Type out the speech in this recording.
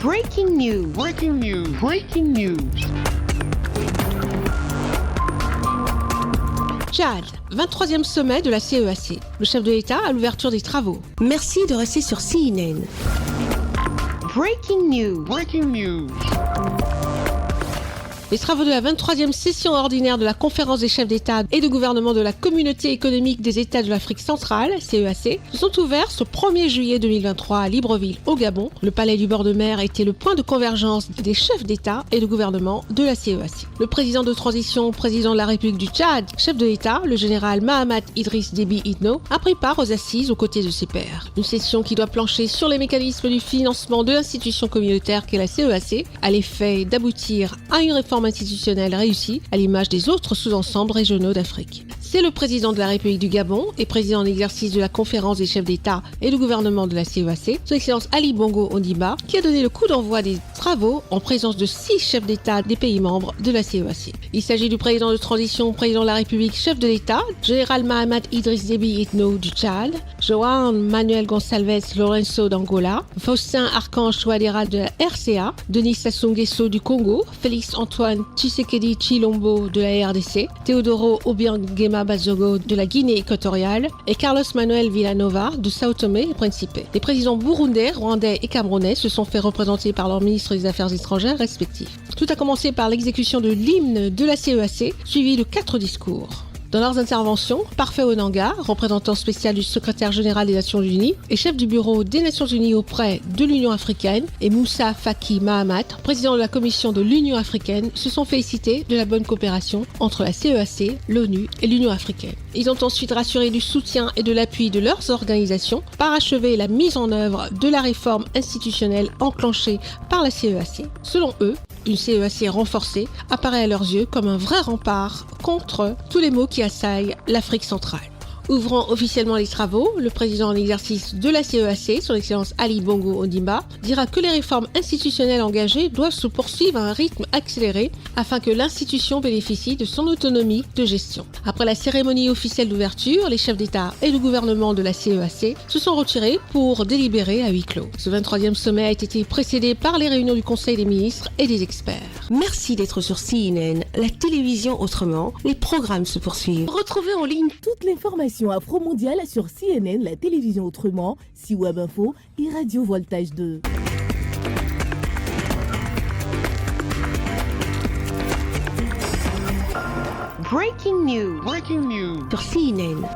Breaking news. Breaking news. Breaking news. Tchad, 23e sommet de la CEAC. Le chef de l'État à l'ouverture des travaux. Merci de rester sur CNN. Breaking news. Breaking news. Les travaux de la 23e session ordinaire de la Conférence des chefs d'État et de gouvernement de la Communauté économique des États de l'Afrique centrale, CEAC, se sont ouverts ce 1er juillet 2023 à Libreville, au Gabon. Le palais du bord de mer était le point de convergence des chefs d'État et de gouvernement de la CEAC. Le président de transition, président de la République du Tchad, chef de l'État, le général Mahamat Idriss Déby Itno, a pris part aux assises aux côtés de ses pairs. Une session qui doit plancher sur les mécanismes du financement de l'institution communautaire qu'est la CEAC, à l'effet d'aboutir à une réforme institutionnelle réussie à l'image des autres sous-ensembles régionaux d'Afrique. C'est le président de la République du Gabon et président en exercice de la conférence des chefs d'État et de gouvernement de la CEAC, son excellence Ali Bongo Ondimba, qui a donné le coup d'envoi des travaux en présence de 6 chefs d'État des pays membres de la CEAC. Il s'agit du président de transition, président de la République, chef de l'État, général Mahamat Idriss Déby Itno du Tchad, João Manuel Gonçalves Lourenço d'Angola, Faustin Archange Touadéra de la RCA, Denis Sassou Nguesso du Congo, Félix Antoine Tshisekedi Tshilombo de la RDC, Teodoro Obiang Nguema Bazogo de la Guinée équatoriale et Carlos Manuel Villanova de Sao Tomé et Principe. Les présidents burundais, rwandais et camerounais se sont fait représenter par leurs ministres des Affaires étrangères respectifs. Tout a commencé par l'exécution de l'hymne de la CEAC, suivi de 4 discours. Dans leurs interventions, Parfait Onanga, représentant spécial du secrétaire général des Nations Unies et chef du bureau des Nations Unies auprès de l'Union africaine, et Moussa Faki Mahamat, président de la Commission de l'Union africaine, se sont félicités de la bonne coopération entre la CEAC, l'ONU et l'Union africaine. Ils ont ensuite rassuré du soutien et de l'appui de leurs organisations, parachevé la mise en œuvre de la réforme institutionnelle enclenchée par la CEAC. Selon eux, une CEAC renforcée apparaît à leurs yeux comme un vrai rempart contre tous les maux qui assaillent l'Afrique centrale. Ouvrant officiellement les travaux, le président en exercice de la CEAC, son excellence Ali Bongo Ondimba, dira que les réformes institutionnelles engagées doivent se poursuivre à un rythme accéléré afin que l'institution bénéficie de son autonomie de gestion. Après la cérémonie officielle d'ouverture, les chefs d'État et de gouvernement de la CEAC se sont retirés pour délibérer à huis clos. Ce 23e sommet a été précédé par les réunions du Conseil des ministres et des experts. Merci d'être sur CNN, la télévision autrement. Les programmes se poursuivent. Retrouvez en ligne toute l'information afro-mondiale sur CNN, la télévision autrement, C-Web Info et Radio Voltage 2. Breaking news. Breaking news. Sur CNN.